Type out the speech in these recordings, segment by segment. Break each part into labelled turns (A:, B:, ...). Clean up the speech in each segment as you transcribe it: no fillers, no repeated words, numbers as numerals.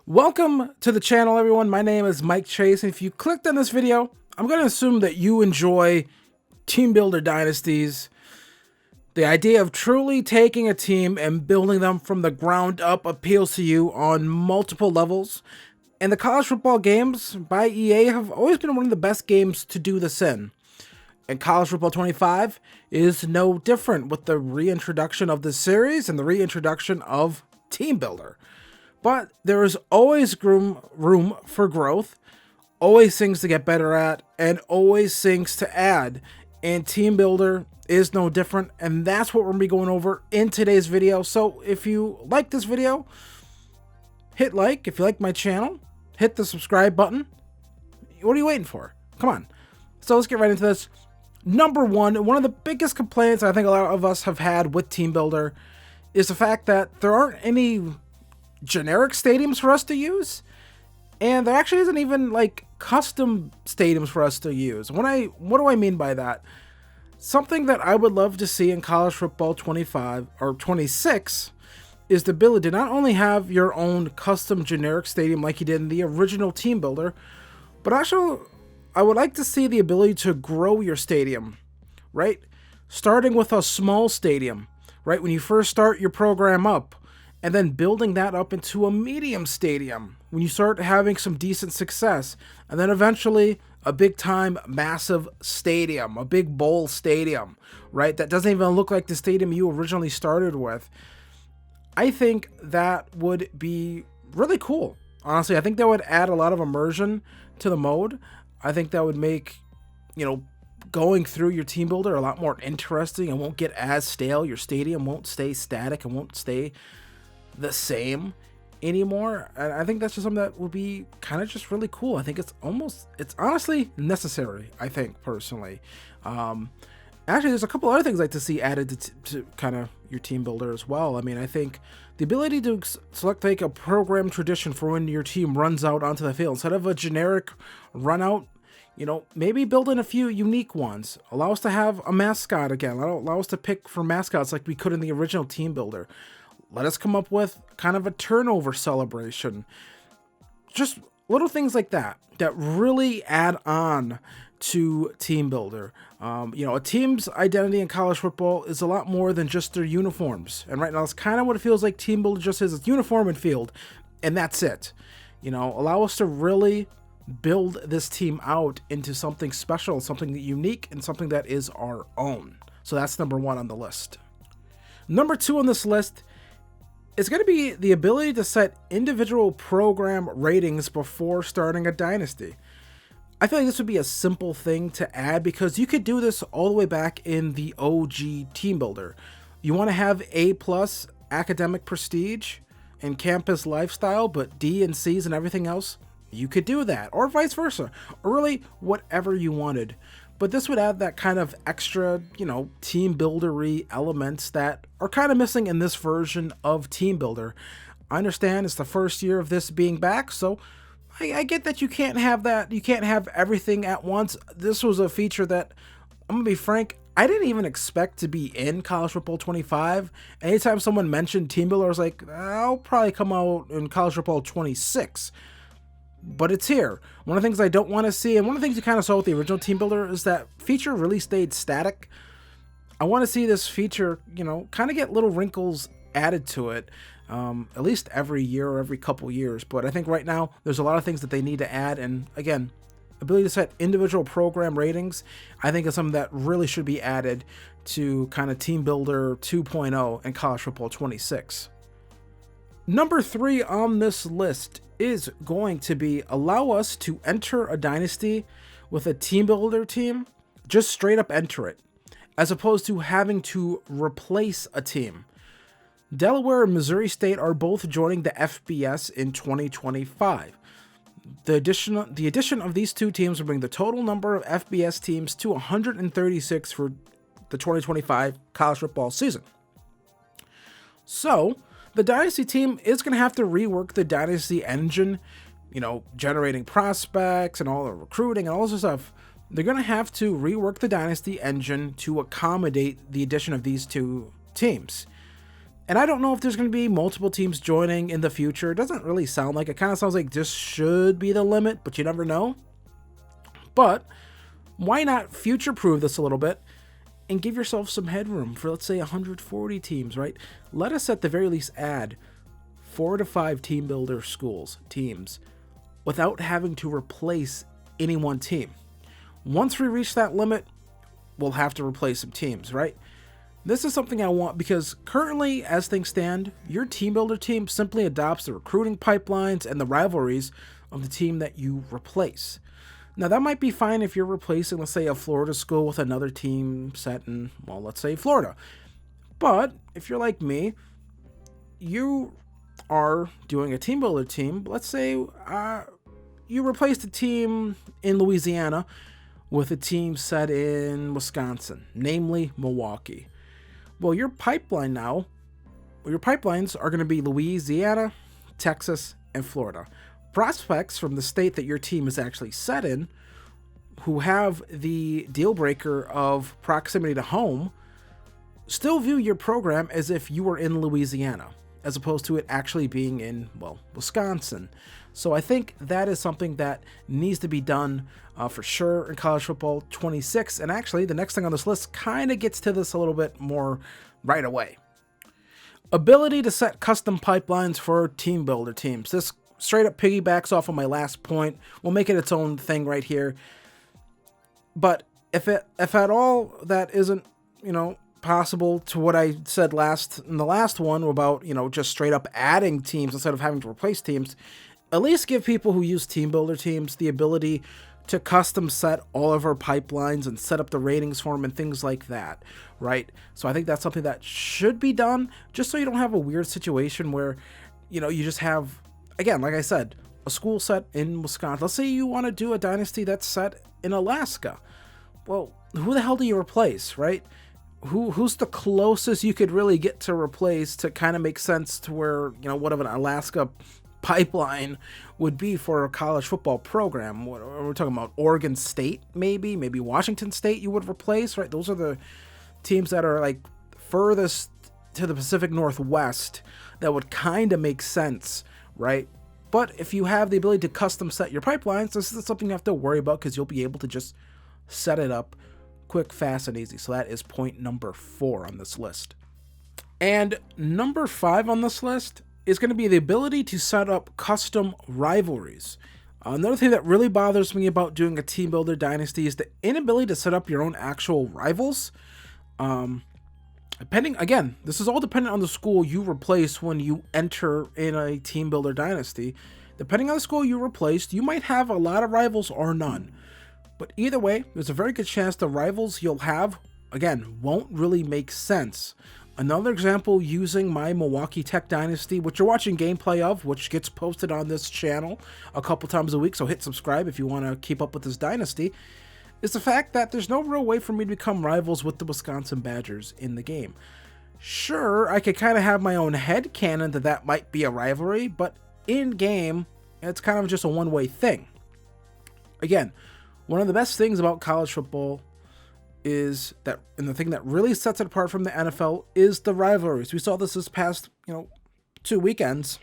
A: Welcome to the channel, everyone. My name is Mike Chase, and if you clicked on this video, I'm going to assume that you enjoy team builder dynasties. The idea of truly taking a team and building them from the ground up appeals to you on multiple levels. And the college football games by EA have always been one of the best games to do this in. And College Football 25 is no different with the reintroduction of the series and the reintroduction of Team Builder. But there is always room for growth, always things to get better at, and always things to add. And Team Builder is no different, and that's what we're going to be going over in today's video. So if you like this video, hit like. If you like my channel, hit the subscribe button. What are you waiting for? Come on. So let's get right into this. Number one of the biggest complaints I think a lot of us have had with Team Builder is the fact that there aren't any generic stadiums for us to use, and there actually isn't even like custom stadiums for us to use. What do I mean by that? Something that I would love to see in College Football 25 or 26 is the ability to not only have your own custom generic stadium like you did in the original Team Builder, but also I would like to see the ability to grow your stadium, right? Starting with a small stadium, right? When you first start your program up, and then building that up into a medium stadium when you start having some decent success, and then eventually a big time massive stadium, a big bowl stadium, right? That doesn't even look like the stadium you originally started with. I think that would be really cool. Honestly, I think that would add a lot of immersion to the mode. I think that would make, going through your team builder a lot more interesting and won't get as stale. Your stadium won't stay static and won't stay the same anymore. And I think that's just something that would be kind of just really cool. I think it's honestly necessary, I think, personally. Actually, there's a couple other things I'd like to see added to kind of your team builder as well. I mean, I think the ability to select like a program tradition for when your team runs out onto the field instead of a generic run out, maybe build in a few unique ones. Allow us to have a mascot again. Allow us to pick for mascots like we could in the original team builder. Let us come up with kind of a turnover celebration. Just little things like that really add on to Team Builder. A team's identity in college football is a lot more than just their uniforms. And right now, it's kind of what it feels like Team Builder just is. It's uniform and field, and that's it. Allow us to really build this team out into something special, something unique, and something that is our own. So that's number one on the list. Number two on this list, it's going to be the ability to set individual program ratings before starting a dynasty. I feel like this would be a simple thing to add because you could do this all the way back in the OG Team Builder. You want to have A+ academic prestige and campus lifestyle, but D and C's and everything else, you could do that, or vice versa, or really whatever you wanted. But this would add that kind of extra, team builder-y elements that are kind of missing in this version of Team Builder. I understand it's the first year of this being back, so I get that you can't have that. You can't have everything at once. This was a feature that, I'm going to be frank, I didn't even expect to be in College Football 25. Anytime someone mentioned Team Builder, I was like, I'll probably come out in College Football 26. But it's here. One of the things I don't want to see, and one of the things you kind of saw with the original Team Builder, is that feature really stayed static. I want to see this feature, kind of get little wrinkles added to it, at least every year or every couple years. But I think right now there's a lot of things that they need to add. And again, ability to set individual program ratings, I think is something that really should be added to kind of Team Builder 2.0 and College Football 26. Number three on this list is going to be allow us to enter a dynasty with a Team Builder team, just straight up enter it, as opposed to having to replace a team. Delaware and Missouri State are both joining the FBS in 2025. The addition of these two teams will bring the total number of FBS teams to 136 for the 2025 college football season. So the Dynasty team is going to have to rework the Dynasty engine, generating prospects and all the recruiting and all this stuff. They're going to have to rework the Dynasty engine to accommodate the addition of these two teams. And I don't know if there's going to be multiple teams joining in the future. It doesn't really sound like it. Kind of sounds like this should be the limit, but you never know. But why not future-proof this a little bit and give yourself some headroom for, let's say, 140 teams, right? Let us at the very least add 4 to 5 team builder teams, without having to replace any one team. Once we reach that limit, we'll have to replace some teams, right? This is something I want because currently, as things stand, your team builder team simply adopts the recruiting pipelines and the rivalries of the team that you replace. Now, that might be fine if you're replacing, let's say, a Florida school with another team set in, well, let's say Florida. But if you're like me, you are doing a team builder team. Let's say you replaced a team in Louisiana with a team set in Wisconsin, namely Milwaukee. Well, your pipelines are going to be Louisiana, Texas, and Florida. Prospects from the state that your team is actually set in, who have the deal breaker of proximity to home, still view your program as if you were in Louisiana, as opposed to it actually being in, well, Wisconsin. So I think that is something that needs to be done for sure in college football 26. And actually, the next thing on this list kind of gets to this a little bit more right away. Ability to set custom pipelines for team builder teams. This straight up piggybacks off of my last point. We'll make it its own thing right here. But if at all that isn't, possible to what I said in the last one about, just straight up adding teams instead of having to replace teams, at least give people who use team builder teams the ability to custom set all of our pipelines and set up the ratings for them and things like that, right? So I think that's something that should be done, just so you don't have a weird situation where, you just have, again, like I said, a school set in Wisconsin. Let's say you want to do a dynasty that's set in Alaska. Well, who the hell do you replace, right? Who's the closest you could really get to replace to kind of make sense to where, what of an Alaska pipeline would be for a college football program? We're talking about Oregon State, maybe Washington State you would replace, right? Those are the teams that are like furthest to the Pacific Northwest that would kind of make sense, right? But if you have the ability to custom set your pipelines, this is something you have to worry about because you'll be able to just set it up quick, fast, and easy. So that is point number 4 on this list. And number 5 on this list is going to be the ability to set up custom rivalries. Another thing that really bothers me about doing a team builder dynasty is the inability to set up your own actual rivals. Again, this is all dependent on the school you replace when you enter in a team builder dynasty. Depending on the school you replaced, you might have a lot of rivals or none. But either way, there's a very good chance the rivals you'll have, again, won't really make sense. Another example using my Milwaukee Tech Dynasty, which you're watching gameplay of, which gets posted on this channel a couple times a week, so hit subscribe if you want to keep up with this dynasty, is the fact that there's no real way for me to become rivals with the Wisconsin Badgers in the game. Sure, I could kind of have my own headcanon that might be a rivalry, but in-game, it's kind of just a one-way thing. Again, one of the best things about college football is that, and the thing that really sets it apart from the NFL is the rivalries. We saw this past, 2 weekends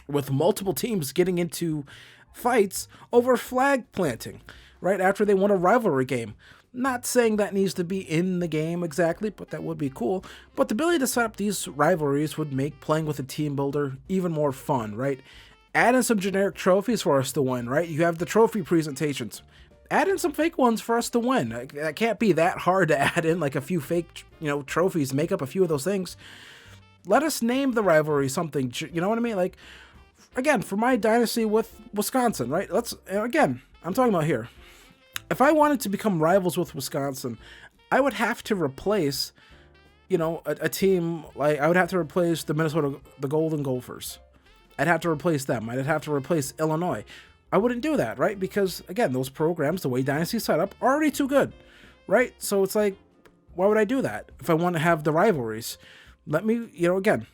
A: with multiple teams getting into fights over flag planting right after they won a rivalry game. Not saying that needs to be in the game exactly, but that would be cool. But the ability to set up these rivalries would make playing with a team builder even more fun, right? Add in some generic trophies for us to win, right? You have the trophy presentations. Add in some fake ones for us to win. That can't be that hard to add in, like a few fake, trophies, make up a few of those things. Let us name the rivalry something, you know what I mean? Like, again, for my dynasty with Wisconsin, right? I'm talking about here. If I wanted to become rivals with Wisconsin, I would have to replace, a team, like I would have to replace the Golden Gophers. I'd have to replace them. I'd have to replace Illinois. I wouldn't do that, right? Because, again, those programs, the way Dynasty set up, are already too good, right? So it's like, why would I do that if I want to have the rivalries? Let me, again,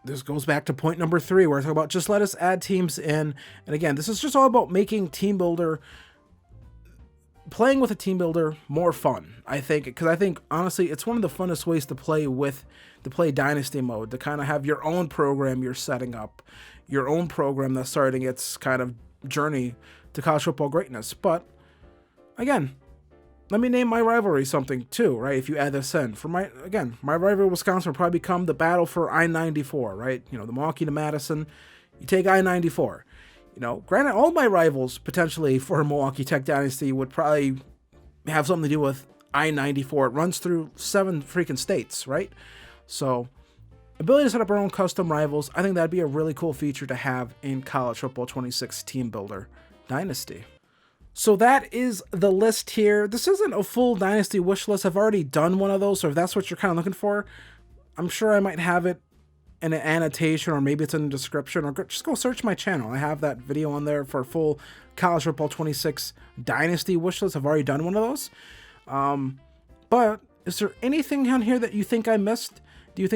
A: this goes back to point number 3, where I talk about just let us add teams in. And again, this is just all about making Team Builder playing with a team builder more fun, I think, because I think honestly it's one of the funnest ways to play Dynasty mode, to kind of have your own program you're setting up, your own program that's starting its kind of journey to college football greatness. But again, let me name my rivalry something too, right? If you add this in, for my rivalry Wisconsin will probably become the battle for I-94, right? You know, the Milwaukee to Madison, you take I-94. You know, granted, all my rivals potentially for Milwaukee Tech Dynasty would probably have something to do with I-94. It runs through 7 freaking states, right? So, ability to set up our own custom rivals, I think that'd be a really cool feature to have in College Football 26 Team Builder Dynasty. So that is the list here. This isn't a full Dynasty wish list. I've already done one of those, so if that's what you're kind of looking for, I'm sure I might have it in an annotation, or maybe it's in the description, or just go search my channel. I have that video on there for a full College Football 26 Dynasty wish list. I've already done one of those. But is there anything on here that you think I missed? Do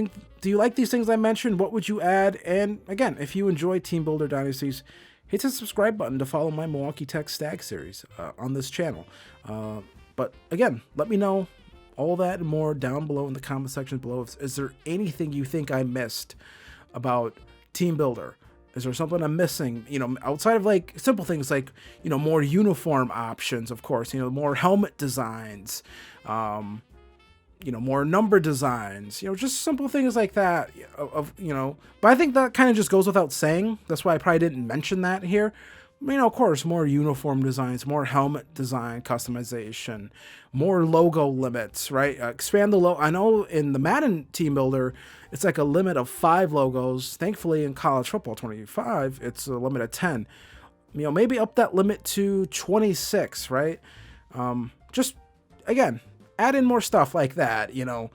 A: you like these things I mentioned? What would you add? And again, if you enjoy Team Builder Dynasties, hit the subscribe button to follow my Milwaukee Tech Stag series on this channel. But again, let me know all that and more down below in the comment section below. Is there anything you think I missed about Team Builder? Is there something I'm missing? You know, outside of like simple things like, you know, more uniform options, of course, you know, more helmet designs, you know, more number designs, you know, just simple things like that you know, but I think that kind of just goes without saying. That's why I probably didn't mention that here. You know, of course, more uniform designs, more helmet design customization, more logo limits, right? Expand the logo. I know in the Madden Team Builder, it's like a limit of 5 logos. Thankfully, in College Football 25, it's a limit of 10. You know, maybe up that limit to 26, right? Just, again, add in more stuff like that, you know.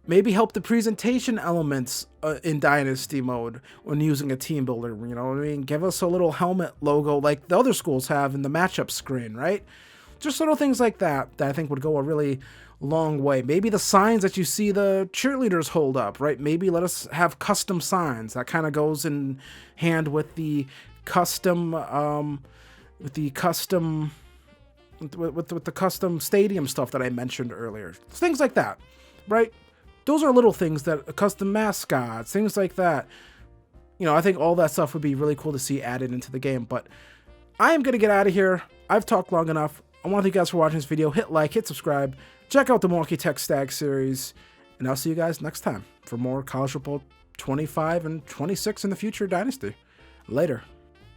A: Maybe help the presentation elements in Dynasty mode when using a team builder, you know what I mean? Give us a little helmet logo like the other schools have in the matchup screen, right? Just little things like that I think would go a really long way. Maybe the signs that you see the cheerleaders hold up, right? Maybe let us have custom signs. That kind of goes in hand with the custom, with the custom stadium stuff that I mentioned earlier. Things like that, right? Those are little things that custom mascots, things like that. You know, I think all that stuff would be really cool to see added into the game. But I am going to get out of here. I've talked long enough. I want to thank you guys for watching this video. Hit like, hit subscribe, check out the Milwaukee Tech Stag series, and I'll see you guys next time for more College Football 25 and 26 in the future Dynasty. Later.